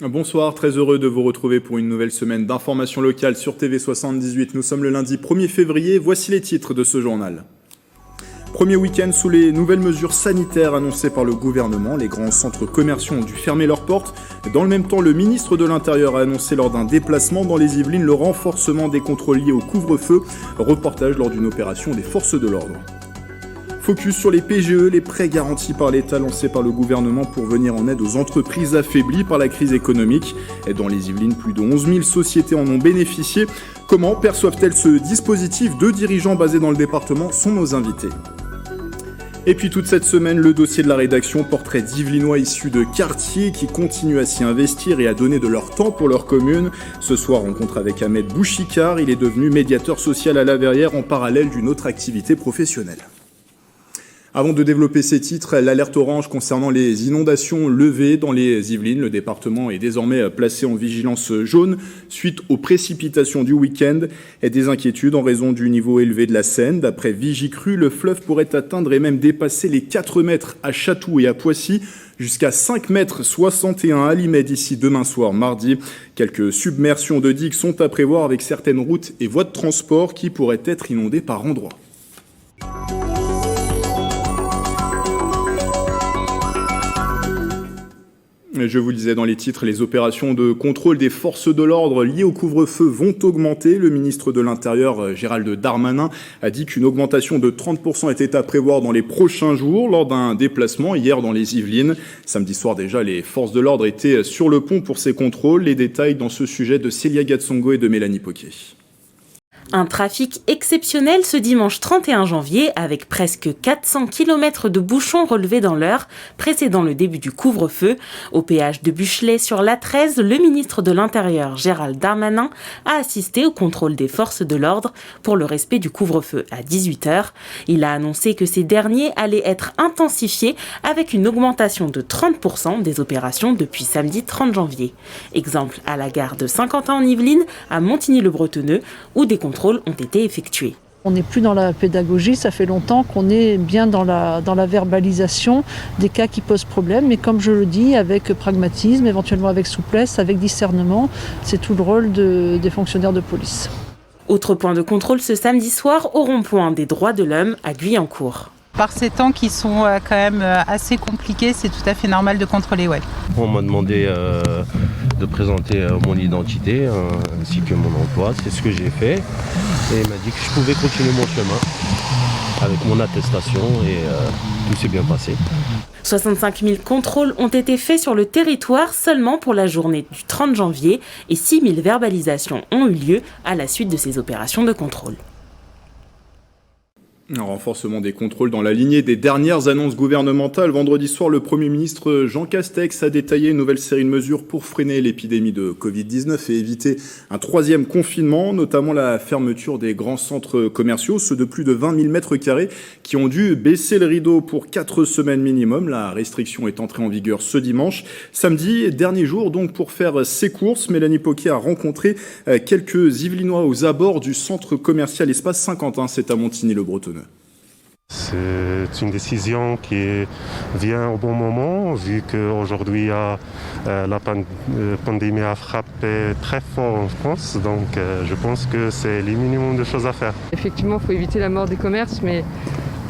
Bonsoir, très heureux de vous retrouver pour une nouvelle semaine d'information locale sur TV78. Nous sommes le lundi 1er février, voici les titres de ce journal. Premier week-end sous les nouvelles mesures sanitaires annoncées par le gouvernement, les grands centres commerciaux ont dû fermer leurs portes. Dans le même temps, le ministre de l'Intérieur a annoncé lors d'un déplacement dans les Yvelines le renforcement des contrôles liés au couvre-feu, reportage lors d'une opération des forces de l'ordre. Focus sur les PGE, les prêts garantis par l'État lancés par le gouvernement pour venir en aide aux entreprises affaiblies par la crise économique. Et dans les Yvelines, plus de 11 000 sociétés en ont bénéficié. Comment perçoivent-elles ce dispositif? Deux dirigeants basés dans le département sont nos invités. Et puis toute cette semaine, le dossier de la rédaction, portrait d'Yvelinois issus de quartiers qui continuent à s'y investir et à donner de leur temps pour leur commune. Ce soir, rencontre avec Ahmed Bouchikar, il est devenu médiateur social à La Verrière en parallèle d'une autre activité professionnelle. Avant de développer ces titres, l'alerte orange concernant les inondations levée dans les Yvelines. Le département est désormais placé en vigilance jaune suite aux précipitations du week-end et des inquiétudes en raison du niveau élevé de la Seine. D'après Vigicru, le fleuve pourrait atteindre et même dépasser les 4 mètres à Chatou et à Poissy, jusqu'à 5 mètres 61 à Limay d'ici demain soir, mardi. Quelques submersions de digues sont à prévoir avec certaines routes et voies de transport qui pourraient être inondées par endroits. Je vous le disais dans les titres, les opérations de contrôle des forces de l'ordre liées au couvre-feu vont augmenter. Le ministre de l'Intérieur, Gérald Darmanin, a dit qu'une augmentation de 30% était à prévoir dans les prochains jours lors d'un déplacement hier dans les Yvelines. Samedi soir déjà, les forces de l'ordre étaient sur le pont pour ces contrôles. Les détails dans ce sujet de Célia Gatsongo et de Mélanie Poquet. Un trafic exceptionnel ce dimanche 31 janvier avec presque 400 km de bouchons relevés dans l'heure précédant le début du couvre-feu. Au péage de Buchelet sur l'A13, le ministre de l'Intérieur Gérald Darmanin a assisté au contrôle des forces de l'ordre pour le respect du couvre-feu à 18h. Il a annoncé que ces derniers allaient être intensifiés avec une augmentation de 30% des opérations depuis samedi 30 janvier. Exemple à la gare de Saint-Quentin en Yvelines, à Montigny-le-Bretonneux, où des contrôles ont été effectués. On n'est plus dans la pédagogie, ça fait longtemps qu'on est bien dans la verbalisation des cas qui posent problème, mais comme je le dis, avec pragmatisme, éventuellement avec souplesse, avec discernement, c'est tout le rôle des fonctionnaires de police. Autre point de contrôle ce samedi soir au rond-point des droits de l'homme à Guyancourt. Par ces temps qui sont quand même assez compliqués, c'est tout à fait normal de contrôler, ouais. On m'a demandé de présenter mon identité ainsi que mon emploi, c'est ce que j'ai fait. Et il m'a dit que je pouvais continuer mon chemin avec mon attestation et tout s'est bien passé. 65 000 contrôles ont été faits sur le territoire seulement pour la journée du 30 janvier et 6 000 verbalisations ont eu lieu à la suite de ces opérations de contrôle. Un renforcement des contrôles dans la lignée des dernières annonces gouvernementales. Vendredi soir, le Premier ministre Jean Castex a détaillé une nouvelle série de mesures pour freiner l'épidémie de Covid-19 et éviter un troisième confinement, notamment la fermeture des grands centres commerciaux, ceux de plus de 20 000 mètres carrés qui ont dû baisser le rideau pour 4 semaines minimum. La restriction est entrée en vigueur ce dimanche. Samedi, dernier jour donc pour faire ses courses. Mélanie Poquet a rencontré quelques Yvelinois aux abords du centre commercial Espace Saint-Quentin, c'est à Montigny-le-Bretonneux. C'est une décision qui vient au bon moment, vu qu'aujourd'hui la pandémie a frappé très fort en France. Donc je pense que c'est le minimum de choses à faire. Effectivement, il faut éviter la mort des commerces, mais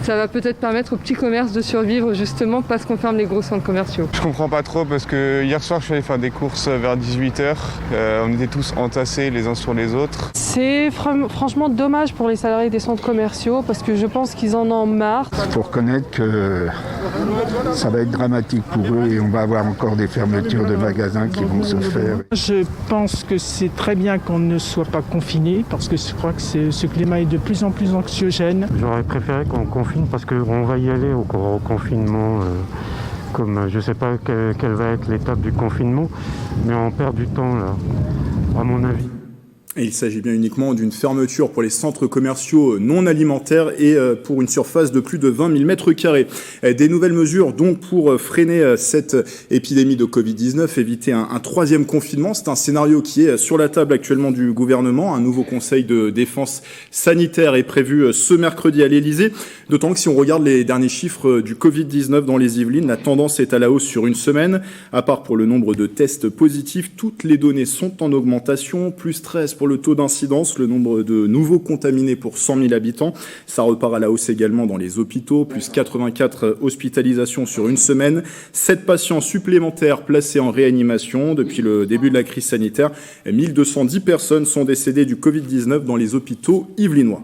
ça va peut-être permettre aux petits commerces de survivre justement parce qu'on ferme les gros centres commerciaux. Je comprends pas trop parce que hier soir je suis allé faire des courses vers 18h. On était tous entassés les uns sur les autres. C'est franchement dommage pour les salariés des centres commerciaux parce que je pense qu'ils en ont marre. Il faut reconnaître que ça va être dramatique pour eux et on va avoir encore des fermetures de magasins qui vont se faire. Je pense que c'est très bien qu'on ne soit pas confiné parce que je crois que ce climat est de plus en plus anxiogène. J'aurais préféré qu'on confine parce qu'on va y aller au confinement. Comme je ne sais pas quelle va être l'étape du confinement, mais on perd du temps là, à mon avis. Et il s'agit bien uniquement d'une fermeture pour les centres commerciaux non alimentaires et pour une surface de plus de 20 000 m². Des nouvelles mesures donc pour freiner cette épidémie de Covid-19, éviter un troisième confinement. C'est un scénario qui est sur la table actuellement du gouvernement. Un nouveau conseil de défense sanitaire est prévu ce mercredi à l'Elysée. D'autant que si on regarde les derniers chiffres du Covid-19 dans les Yvelines, la tendance est à la hausse sur une semaine. À part pour le nombre de tests positifs, toutes les données sont en augmentation. Plus 13 pour le taux d'incidence, le nombre de nouveaux contaminés pour 100 000 habitants. Ça repart à la hausse également dans les hôpitaux, plus 84 hospitalisations sur une semaine. 7 patients supplémentaires placés en réanimation. Depuis le début de la crise sanitaire, 1210 personnes sont décédées du Covid-19 dans les hôpitaux yvelinois.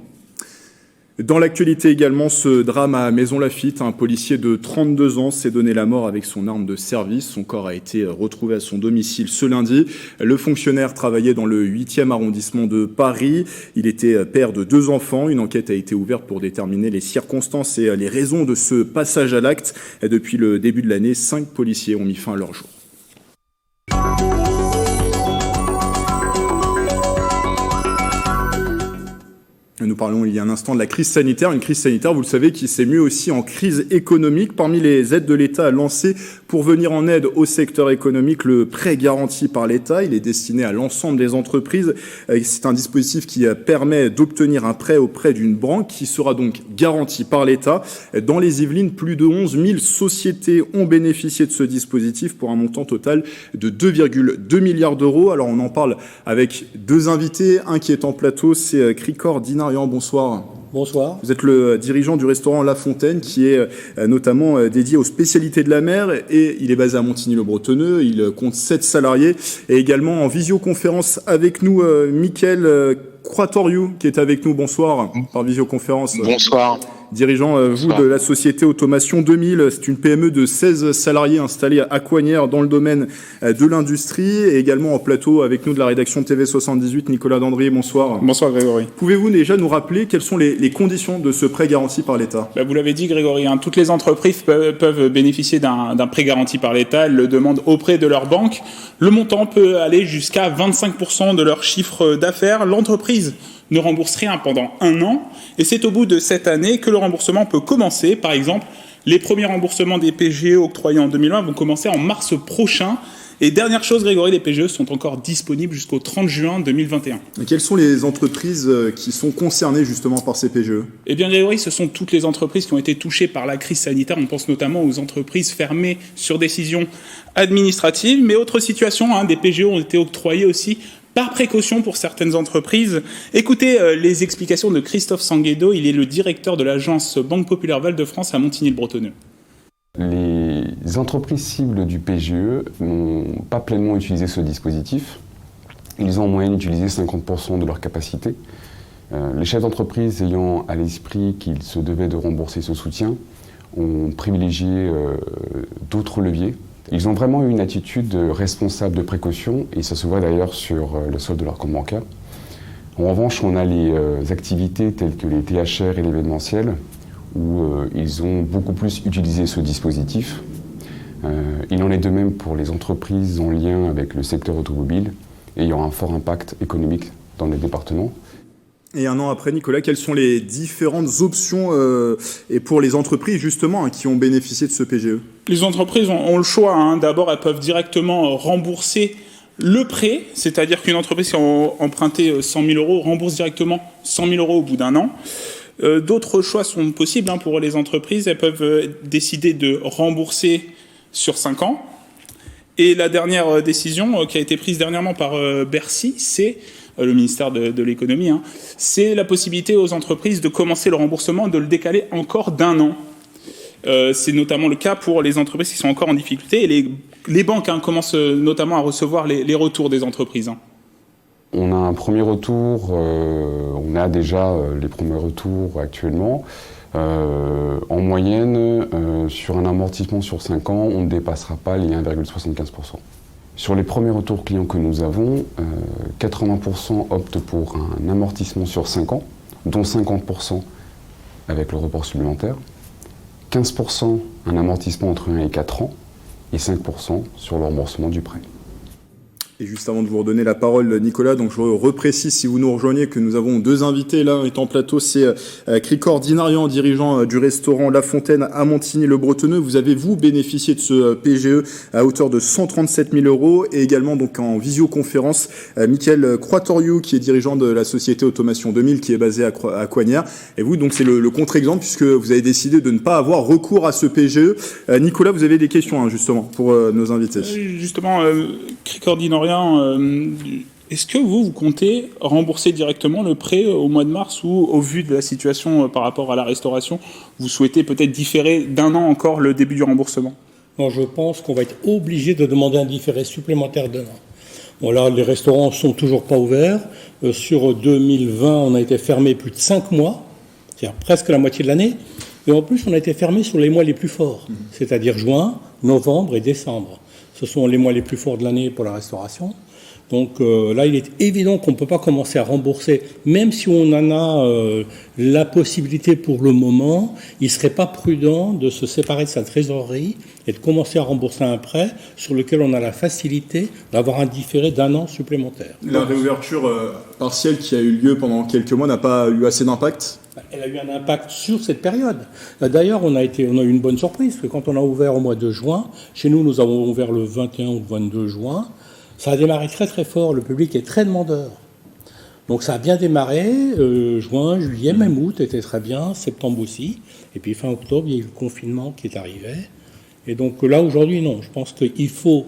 Dans l'actualité également, ce drame à Maisons-Laffitte, un policier de 32 ans s'est donné la mort avec son arme de service. Son corps a été retrouvé à son domicile ce lundi. Le fonctionnaire travaillait dans le 8e arrondissement de Paris. Il était père de 2 enfants. Une enquête a été ouverte pour déterminer les circonstances et les raisons de ce passage à l'acte. Depuis le début de l'année, 5 policiers ont mis fin à leur jour. Nous parlons il y a un instant de la crise sanitaire, une crise sanitaire, vous le savez, qui s'est mue aussi en crise économique. Parmi les aides de l'État lancées pour venir en aide au secteur économique, le prêt garanti par l'État, il est destiné à l'ensemble des entreprises. C'est un dispositif qui permet d'obtenir un prêt auprès d'une banque qui sera donc garanti par l'État. Dans les Yvelines, plus de 11 000 sociétés ont bénéficié de ce dispositif pour un montant total de 2,2 milliards d'euros. Alors on en parle avec 2 invités, un qui est en plateau, c'est Krikor Dinarian. Bonsoir. Bonsoir. Vous êtes le dirigeant du restaurant La Fontaine qui est notamment dédié aux spécialités de la mer et il est basé à Montigny-le-Bretonneux. Il compte 7 salariés et également en visioconférence avec nous Mickaël Croitoriou qui est avec nous. Bonsoir par visioconférence. Bonsoir. Dirigeant, vous, de la société Automation 2000. C'est une PME de 16 salariés installée à Coignères dans le domaine de l'industrie. Et également en plateau avec nous de la rédaction de TV78, Nicolas Dandry. Bonsoir. Bonsoir Grégory. Pouvez-vous déjà nous rappeler quelles sont les conditions de ce prêt garanti par l'État ? Vous l'avez dit Grégory, toutes les entreprises peuvent bénéficier d'un prêt garanti par l'État. Elles le demandent auprès de leur banque. Le montant peut aller jusqu'à 25% de leur chiffre d'affaires. L'entreprise ne rembourse rien pendant 1 an. Et c'est au bout de cette année que le remboursement peut commencer. Par exemple, les premiers remboursements des PGE octroyés en 2020 vont commencer en mars prochain. Et dernière chose, Grégory, les PGE sont encore disponibles jusqu'au 30 juin 2021. Et quelles sont les entreprises qui sont concernées justement par ces PGE ? Eh bien, Grégory, ce sont toutes les entreprises qui ont été touchées par la crise sanitaire. On pense notamment aux entreprises fermées sur décision administrative. Mais autre situation, des PGE ont été octroyés aussi par précaution pour certaines entreprises. Écoutez les explications de Christophe Sanguedo, il est le directeur de l'agence Banque Populaire Val-de-France à Montigny-le-Bretonneux. Les entreprises cibles du PGE n'ont pas pleinement utilisé ce dispositif. Ils ont en moyenne utilisé 50% de leur capacité. Les chefs d'entreprise ayant à l'esprit qu'ils se devaient de rembourser ce soutien ont privilégié d'autres leviers. Ils ont vraiment eu une attitude responsable de précaution et ça se voit d'ailleurs sur le solde de leur compte bancaire. En revanche, on a les activités telles que les THR et l'événementiel où ils ont beaucoup plus utilisé ce dispositif. Il en est de même pour les entreprises en lien avec le secteur automobile ayant un fort impact économique dans les départements. Et 1 an après, Nicolas, quelles sont les différentes options et pour les entreprises justement qui ont bénéficié de ce PGE ? Les entreprises ont le choix. D'abord, elles peuvent directement rembourser le prêt, c'est-à-dire qu'une entreprise qui a emprunté 100 000 euros rembourse directement 100 000 euros au bout d'1 an. D'autres choix sont possibles pour les entreprises. Elles peuvent décider de rembourser sur 5 ans. Et la dernière décision qui a été prise dernièrement par Bercy, c'est le ministère de l'économie, c'est la possibilité aux entreprises de commencer le remboursement, de le décaler encore d'1 an. C'est notamment le cas pour les entreprises qui sont encore en difficulté. Et les banques commencent notamment à recevoir les retours des entreprises. On a un premier retour, on a déjà les premiers retours actuellement. En moyenne, sur un amortissement sur 5 ans, on ne dépassera pas les 1,75%. Sur les premiers retours clients que nous avons, 80% optent pour un amortissement sur 5 ans, dont 50% avec le report supplémentaire, 15% un amortissement entre 1 et 4 ans, et 5% sur le remboursement du prêt. Et juste avant de vous redonner la parole, Nicolas, donc je reprécise, si vous nous rejoignez, que nous avons deux invités là, étant en plateau, c'est Krikor Dinarian, dirigeant du restaurant La Fontaine à Montigny-le-Bretonneux. Vous avez, vous, bénéficié de ce PGE à hauteur de 137 000 €, et également donc en visioconférence, Mickaël Croitoriou, qui est dirigeant de la société Automation 2000, qui est basée à Coignères. Et vous, donc c'est le contre-exemple, puisque vous avez décidé de ne pas avoir recours à ce PGE. Nicolas, vous avez des questions, hein, justement, pour nos invités. Justement, Krikor Dinarian, est-ce que vous comptez rembourser directement le prêt au mois de mars, ou au vu de la situation par rapport à la restauration, vous souhaitez peut-être différer d'1 an encore le début du remboursement? Non, je pense qu'on va être obligé de demander un différé supplémentaire d'1 an. Bon, là, les restaurants sont toujours pas ouverts. Sur 2020, on a été fermé plus de 5 mois, c'est-à-dire presque la moitié de l'année. Et en plus, on a été fermé sur les mois les plus forts, c'est-à-dire juin, novembre et décembre. Ce sont les mois les plus forts de l'année pour la restauration. Donc là, il est évident qu'on ne peut pas commencer à rembourser, même si on en a la possibilité pour le moment. Il ne serait pas prudent de se séparer de sa trésorerie et de commencer à rembourser un prêt sur lequel on a la facilité d'avoir un différé d'1 an supplémentaire. La réouverture partielle qui a eu lieu pendant quelques mois n'a pas eu assez d'impact? Elle a eu un impact sur cette période. D'ailleurs, on a eu une bonne surprise, parce que quand on a ouvert au mois de juin, chez nous, nous avons ouvert le 21 ou le 22 juin, ça a démarré très très fort, le public est très demandeur. Donc ça a bien démarré, juin, juillet, même août était très bien, septembre aussi, et puis fin octobre, il y a eu le confinement qui est arrivé. Et donc là, aujourd'hui, non, je pense qu'il faut,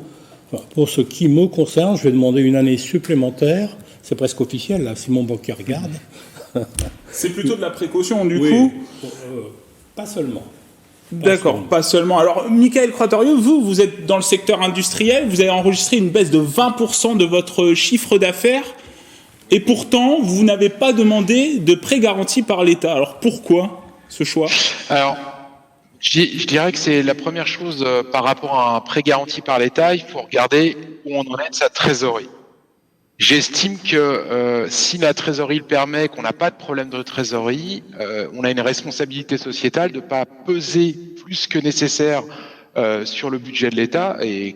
pour ce qui me concerne, je vais demander une année supplémentaire, c'est presque officiel, là, si mon banquier regarde. C'est plutôt de la précaution, du coup. Pas seulement. D'accord, pas seulement. Alors, Mickaël Croitoriou, vous êtes dans le secteur industriel, vous avez enregistré une baisse de 20% de votre chiffre d'affaires, et pourtant, vous n'avez pas demandé de prêt garanti par l'État. Alors, pourquoi ce choix? Alors, je dirais que c'est la première chose par rapport à un prêt garanti par l'État, il faut regarder où on en est de sa trésorerie. J'estime que si la trésorerie le permet, qu'on n'a pas de problème de trésorerie, on a une responsabilité sociétale de ne pas peser plus que nécessaire sur le budget de l'État et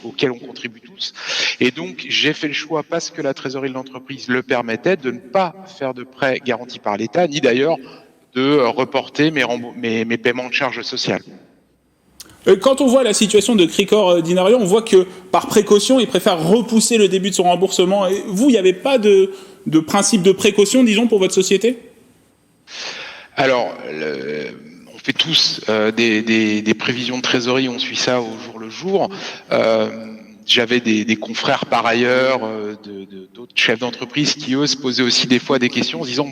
auquel on contribue tous. Et donc, j'ai fait le choix, parce que la trésorerie de l'entreprise le permettait, de ne pas faire de prêt garanti par l'État, ni d'ailleurs de reporter mes paiements de charges sociales. Quand on voit la situation de Krikor Dinarian, on voit que par précaution, il préfère repousser le début de son remboursement. Et vous, il n'y avait pas de principe de précaution, disons, pour votre société? Alors, on fait tous des prévisions de trésorerie, on suit ça au jour le jour. J'avais des confrères par ailleurs, d'autres chefs d'entreprise qui, eux, se posaient aussi des fois des questions en se disant,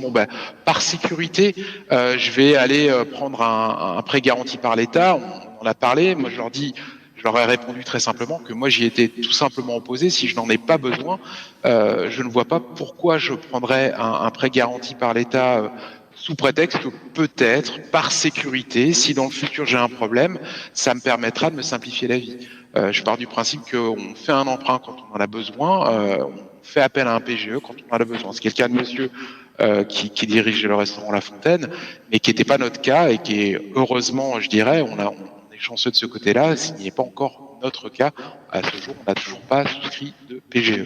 par sécurité, je vais aller prendre un prêt garanti par l'État. On a parlé, moi je leur ai répondu très simplement que moi j'y étais tout simplement opposé. Si je n'en ai pas besoin, je ne vois pas pourquoi je prendrais un prêt garanti par l'État sous prétexte que peut-être, par sécurité, si dans le futur j'ai un problème, ça me permettra de me simplifier la vie. Je pars du principe qu'on fait un emprunt quand on en a besoin, on fait appel à un PGE quand on en a besoin. C'est le cas de monsieur qui dirige le restaurant La Fontaine, mais qui n'était pas notre cas et qui est, heureusement, je dirais, on est chanceux de ce côté-là, ce n'est pas encore notre cas. À ce jour, on n'a toujours pas souscrit de PGE.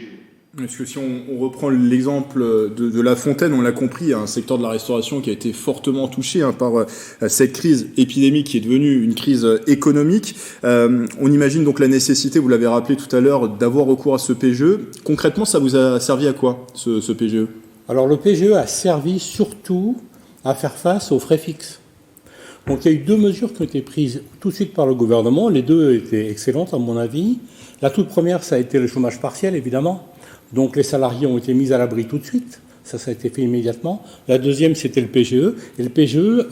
Parce que si on reprend l'exemple de La Fontaine, on l'a compris, un secteur de la restauration qui a été fortement touché par cette crise épidémique qui est devenue une crise économique. On imagine donc la nécessité, vous l'avez rappelé tout à l'heure, d'avoir recours à ce PGE. Concrètement, ça vous a servi à quoi, ce PGE? Alors le PGE a servi surtout à faire face aux frais fixes. Donc il y a eu 2 mesures qui ont été prises tout de suite par le gouvernement. Les 2 étaient excellentes à mon avis. La toute première, ça a été le chômage partiel, évidemment. Donc les salariés ont été mis à l'abri tout de suite. Ça a été fait immédiatement. La deuxième, c'était le PGE. Et le PGE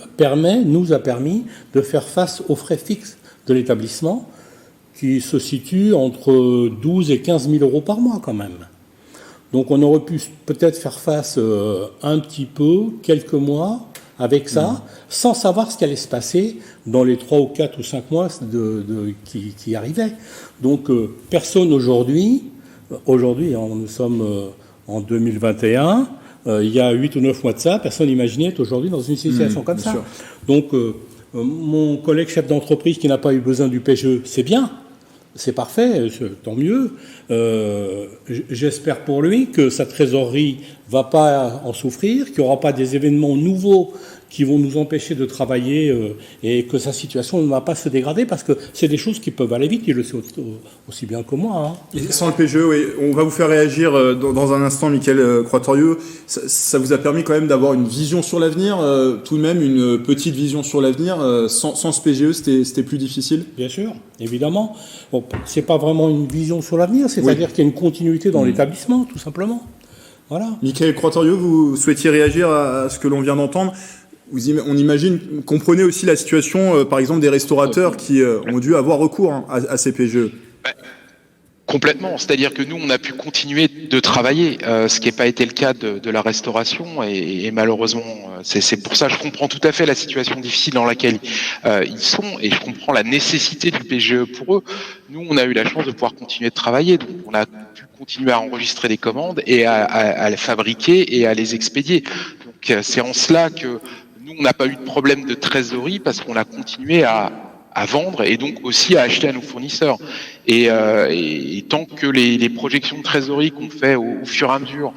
nous a permis de faire face aux frais fixes de l'établissement, qui se situent entre 12 et 15 000 € par mois quand même. Donc on aurait pu peut-être faire face un petit peu, quelques mois, avec ça, sans savoir ce qui allait se passer dans les 3 ou 4 ou 5 mois qui arrivaient. Donc personne aujourd'hui, nous sommes en 2021, il y a 8 ou 9 mois de ça, personne n'imaginait être aujourd'hui dans une situation comme ça. Donc mon collègue chef d'entreprise qui n'a pas eu besoin du PGE, c'est bien, c'est parfait, tant mieux. J'espère pour lui que sa trésorerie va pas en souffrir, qu'il n'y aura pas des événements nouveaux qui vont nous empêcher de travailler et que sa situation ne va pas se dégrader, parce que c'est des choses qui peuvent aller vite, il le sait aussi bien que moi. Hein. Et sans le PGE, oui, on va vous faire réagir dans un instant, Mickaël Croitorieux. Ça vous a permis quand même d'avoir une vision sur l'avenir, tout de même une petite vision sur l'avenir. Sans ce PGE, c'était plus difficile? Bien sûr, évidemment. Bon, c'est pas vraiment une vision sur l'avenir, c'est-à-dire qu'il y a une continuité dans l'établissement, tout simplement. Voilà. Mickaël Croitorieux, vous souhaitiez réagir à ce que l'on vient d'entendre? On imagine, comprenez aussi la situation, par exemple, des restaurateurs qui ont dû avoir recours à ces PGE. Complètement, c'est-à-dire que nous, on a pu continuer de travailler, ce qui n'a pas été le cas de la restauration, et malheureusement, c'est pour ça que je comprends tout à fait la situation difficile dans laquelle ils sont, et je comprends la nécessité du PGE pour eux. Nous, on a eu la chance de pouvoir continuer de travailler, donc on a pu continuer à enregistrer des commandes et à les fabriquer et à les expédier. Donc c'est en cela que nous, on n'a pas eu de problème de trésorerie, parce qu'on a continué à vendre et donc aussi à acheter à nos fournisseurs. Et tant que les projections de trésorerie qu'on fait au fur et à mesure,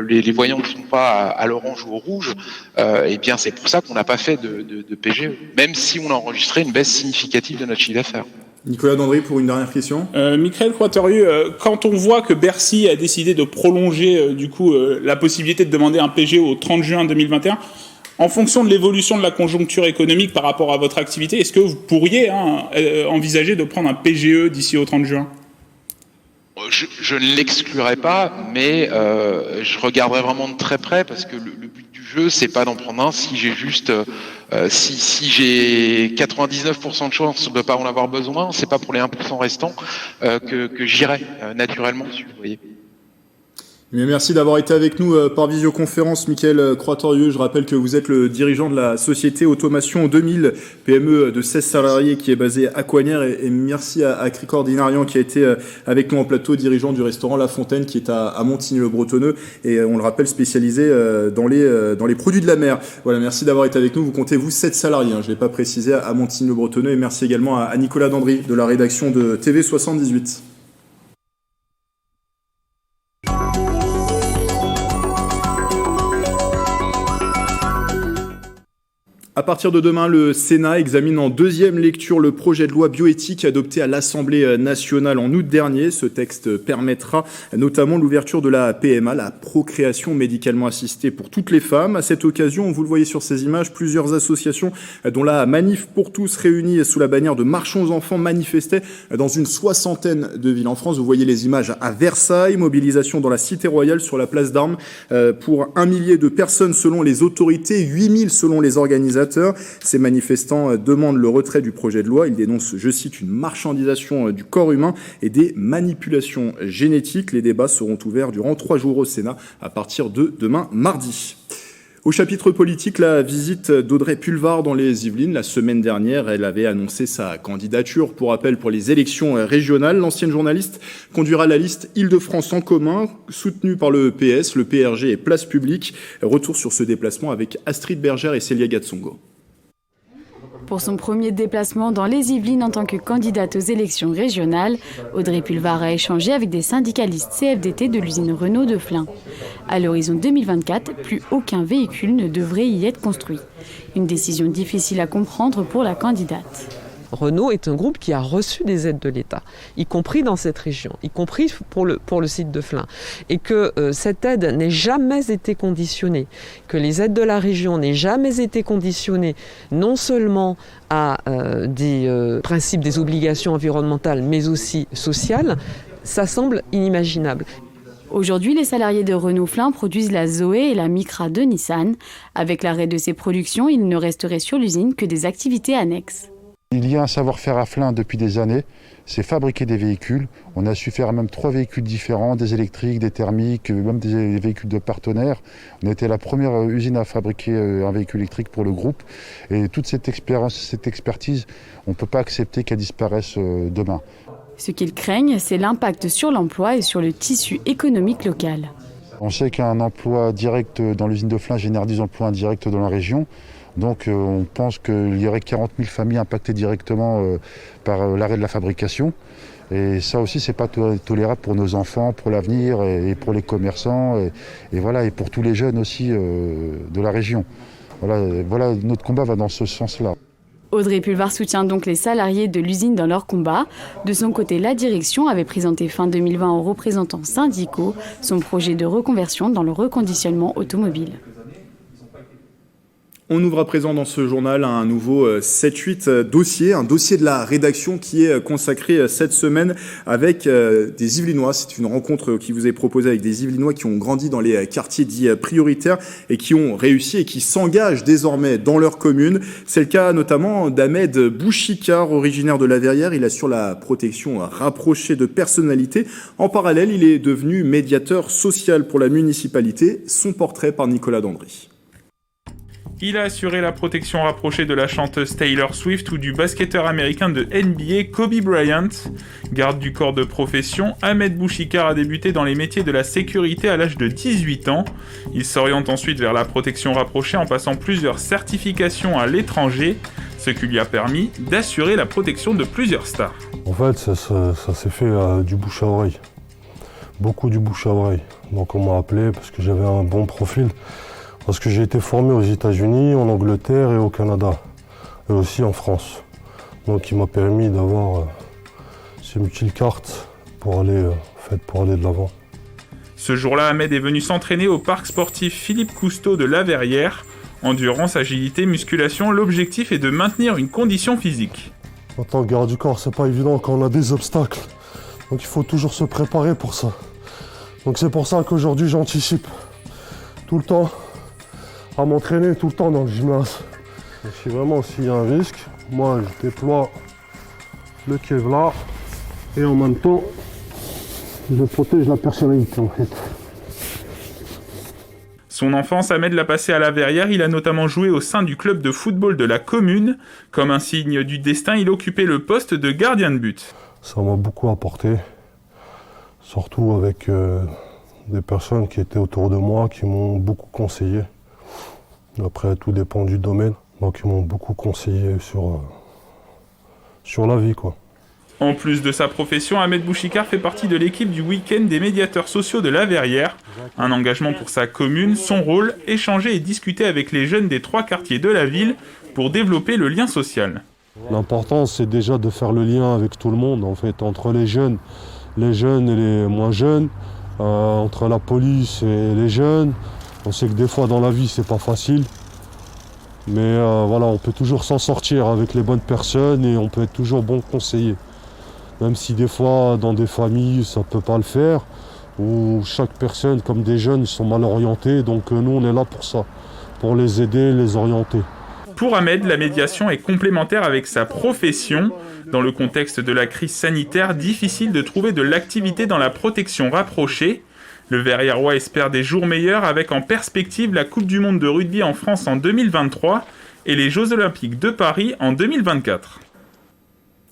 les voyants ne sont pas à l'orange ou au rouge, eh bien c'est pour ça qu'on n'a pas fait de PGE, même si on a enregistré une baisse significative de notre chiffre d'affaires. Nicolas Dandry pour une dernière question. Mickaël Croitorieux, quand on voit que Bercy a décidé de prolonger la possibilité de demander un PGE au 30 juin 2021, en fonction de l'évolution de la conjoncture économique par rapport à votre activité, est-ce que vous pourriez envisager de prendre un PGE d'ici au 30 juin ? Je ne l'exclurais pas, mais je regarderai vraiment de très près, parce que le but du jeu, c'est pas d'en prendre un si j'ai juste si j'ai 99% de chance de ne pas en avoir besoin, c'est pas pour les 1% restants que j'irai naturellement dessus, vous voyez. Mais merci d'avoir été avec nous par visioconférence, Mickaël Croitorieux. Je rappelle que vous êtes le dirigeant de la société Automation 2000, PME de 16 salariés qui est basée à Coignères. Et merci à Cricor Dinarian qui a été avec nous en plateau, dirigeant du restaurant La Fontaine qui est à Montigny-le-Bretonneux. Et on le rappelle, spécialisé dans les produits de la mer. Voilà, merci d'avoir été avec nous. Vous comptez, vous, 7 salariés, je ne l'ai pas précisé, à Montigny-le-Bretonneux. Et merci également à Nicolas Dandry de la rédaction de TV78. À partir de demain, le Sénat examine en deuxième lecture le projet de loi bioéthique adopté à l'Assemblée nationale en août dernier. Ce texte permettra notamment l'ouverture de la PMA, la procréation médicalement assistée pour toutes les femmes. À cette occasion, vous le voyez sur ces images, plusieurs associations, dont la Manif pour tous, réunies sous la bannière de Marchons aux enfants, manifestaient dans une 60aine de villes en France. Vous voyez les images à Versailles, mobilisation dans la Cité Royale, sur la place d'Armes, pour 1 millier de personnes selon les autorités, 8000 selon les organisateurs. Ces manifestants demandent le retrait du projet de loi. Ils dénoncent, je cite, une marchandisation du corps humain et des manipulations génétiques. Les débats seront ouverts durant 3 jours au Sénat à partir de demain mardi. Au chapitre politique, la visite d'Audrey Pulvar dans les Yvelines. La semaine dernière, elle avait annoncé sa candidature pour appel pour les élections régionales. L'ancienne journaliste conduira la liste Île-de-France en commun, soutenue par le PS, le PRG et Place Publique. Retour sur ce déplacement avec Astrid Bergère et Célia Gatsongo. Pour son premier déplacement dans les Yvelines en tant que candidate aux élections régionales, Audrey Pulvar a échangé avec des syndicalistes CFDT de l'usine Renault de Flins. À l'horizon 2024, plus aucun véhicule ne devrait y être construit. Une décision difficile à comprendre pour la candidate. Renault est un groupe qui a reçu des aides de l'État, y compris dans cette région, y compris pour le site de Flins. Et que cette aide n'ait jamais été conditionnée, que les aides de la région n'aient jamais été conditionnées non seulement à des principes des obligations environnementales, mais aussi sociales, ça semble inimaginable. Aujourd'hui, les salariés de Renault Flins produisent la Zoé et la Micra de Nissan. Avec l'arrêt de ces productions, il ne resterait sur l'usine que des activités annexes. Il y a un savoir-faire à Flins depuis des années, c'est fabriquer des véhicules. On a su faire même 3 véhicules différents, des électriques, des thermiques, même des véhicules de partenaires. On a été la première usine à fabriquer un véhicule électrique pour le groupe. Et toute cette expérience, cette expertise, on ne peut pas accepter qu'elle disparaisse demain. Ce qu'ils craignent, c'est l'impact sur l'emploi et sur le tissu économique local. On sait qu'un emploi direct dans l'usine de Flins génère des emplois indirects dans la région. Donc on pense qu'il y aurait 40 000 familles impactées directement par l'arrêt de la fabrication. Et ça aussi, c'est pas tolérable pour nos enfants, pour l'avenir et pour les commerçants et voilà, et pour tous les jeunes aussi de la région. Voilà, notre combat va dans ce sens-là. Audrey Pulvar soutient donc les salariés de l'usine dans leur combat. De son côté, la direction avait présenté fin 2020 aux représentants syndicaux son projet de reconversion dans le reconditionnement automobile. On ouvre à présent dans ce journal un nouveau 7-8 dossier, un dossier de la rédaction qui est consacré cette semaine avec des Yvelinois. C'est une rencontre qui vous est proposée avec des Yvelinois qui ont grandi dans les quartiers dits prioritaires et qui ont réussi et qui s'engagent désormais dans leur commune. C'est le cas notamment d'Ahmed Bouchikar, originaire de La Verrière. Il assure la protection rapprochée de personnalités. En parallèle, il est devenu médiateur social pour la municipalité. Son portrait par Nicolas Dandry. Il a assuré la protection rapprochée de la chanteuse Taylor Swift ou du basketteur américain de NBA Kobe Bryant. Garde du corps de profession, Ahmed Bouchikar a débuté dans les métiers de la sécurité à l'âge de 18 ans. Il s'oriente ensuite vers la protection rapprochée en passant plusieurs certifications à l'étranger, ce qui lui a permis d'assurer la protection de plusieurs stars. En fait, ça s'est fait du bouche à oreille. Beaucoup du bouche à oreille. Donc on m'a appelé parce que j'avais un bon profil. Parce que j'ai été formé aux États-Unis, en Angleterre et au Canada, et aussi en France. Donc il m'a permis d'avoir ces multiples cartes pour aller de l'avant. Ce jour-là, Ahmed est venu s'entraîner au parc sportif Philippe Cousteau de La Verrière. Endurance, agilité, musculation, l'objectif est de maintenir une condition physique. En tant que garde du corps, c'est pas évident quand on a des obstacles. Donc il faut toujours se préparer pour ça. Donc c'est pour ça qu'aujourd'hui j'anticipe tout le temps à m'entraîner tout le temps dans le gymnase. Et si vraiment s'il y a un risque, moi je déploie le Kevlar et en même temps je protège la personnalité en fait. Son enfance, Ahmed l'a passé à La Verrière. Il a notamment joué au sein du club de football de la commune. Comme un signe du destin, il occupait le poste de gardien de but. Ça m'a beaucoup apporté, surtout avec des personnes qui étaient autour de moi, qui m'ont beaucoup conseillé. Après, tout dépend du domaine. Donc, ils m'ont beaucoup conseillé sur la vie, quoi. En plus de sa profession, Ahmed Bouchikar fait partie de l'équipe du week-end des médiateurs sociaux de La Verrière. Un engagement pour sa commune, son rôle, échanger et discuter avec les jeunes des 3 quartiers de la ville pour développer le lien social. L'important, c'est déjà de faire le lien avec tout le monde, en fait, entre les jeunes et les moins jeunes, entre la police et les jeunes. On sait que des fois dans la vie c'est pas facile, mais voilà, on peut toujours s'en sortir avec les bonnes personnes et on peut être toujours bon conseiller. Même si des fois dans des familles ça peut pas le faire, où chaque personne, comme des jeunes, ils sont mal orientés, donc nous on est là pour ça, pour les aider, les orienter. Pour Ahmed, la médiation est complémentaire avec sa profession. Dans le contexte de la crise sanitaire, difficile de trouver de l'activité dans la protection rapprochée. Le Verrièrois espère des jours meilleurs avec en perspective la Coupe du Monde de rugby en France en 2023 et les Jeux Olympiques de Paris en 2024.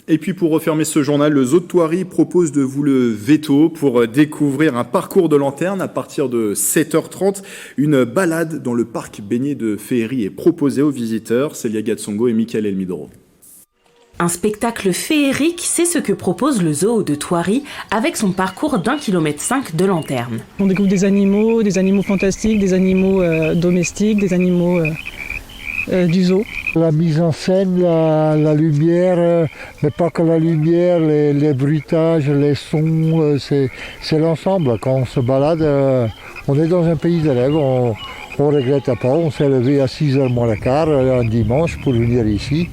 Et puis pour refermer ce journal, le Zoo de Thoiry propose de vous le veto pour découvrir un parcours de lanterne à partir de 7h30. Une balade dans le parc baigné de féerie est proposée aux visiteurs. Célia Gatsongo et Mickaël Elmidoro. Un spectacle féerique, c'est ce que propose le zoo de Thoiry avec son parcours d'1,5 km de lanterne. On découvre des animaux fantastiques, des animaux domestiques, des animaux du zoo. La mise en scène, la lumière, mais pas que la lumière, les bruitages, les sons, c'est l'ensemble. Quand on se balade, on est dans un pays de rêve, on ne regrette pas, on s'est levé à 6h moins le quart un dimanche pour venir ici.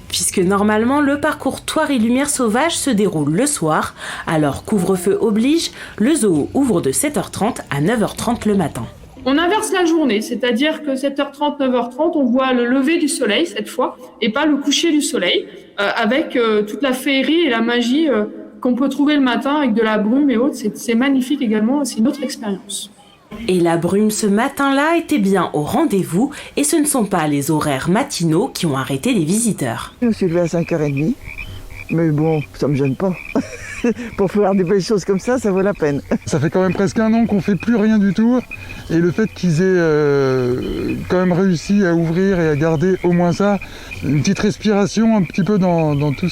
Puisque normalement le parcours Thoiry Lumière Sauvage se déroule le soir, alors couvre-feu oblige, le zoo ouvre de 7h30 à 9h30 le matin. On inverse la journée, c'est-à-dire que 7h30, 9h30, on voit le lever du soleil cette fois, et pas le coucher du soleil, avec toute la féerie et la magie qu'on peut trouver le matin avec de la brume et autres. C'est magnifique également, c'est une autre expérience. Et la brume ce matin-là était bien au rendez-vous, et ce ne sont pas les horaires matinaux qui ont arrêté les visiteurs. Je me suis levée à 5h30, mais bon, ça me gêne pas. Pour faire des belles choses comme ça vaut la peine. Ça fait quand même presque 1 an qu'on fait plus rien du tout, et le fait qu'ils aient quand même réussi à ouvrir et à garder au moins ça, une petite respiration un petit peu dans tout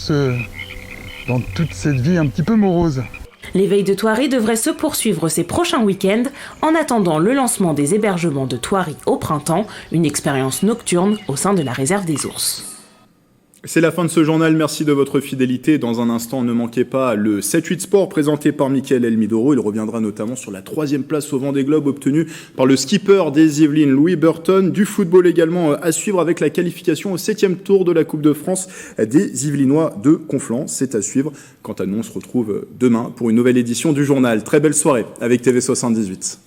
dans toute cette vie un petit peu morose. L'éveil de Thoiry devrait se poursuivre ces prochains week-ends en attendant le lancement des hébergements de Thoiry au printemps, une expérience nocturne au sein de la réserve des ours. C'est la fin de ce journal, merci de votre fidélité. Dans un instant, ne manquez pas le 7-8 Sport présenté par Mickaël Elmidoro. Il reviendra notamment sur la 3e place au Vendée Globe obtenue par le skipper des Yvelines, Louis Burton. Du football également à suivre avec la qualification au 7e tour de la Coupe de France des Yvelinois de Conflans. C'est à suivre. Quant à nous, on se retrouve demain pour une nouvelle édition du journal. Très belle soirée avec TV78.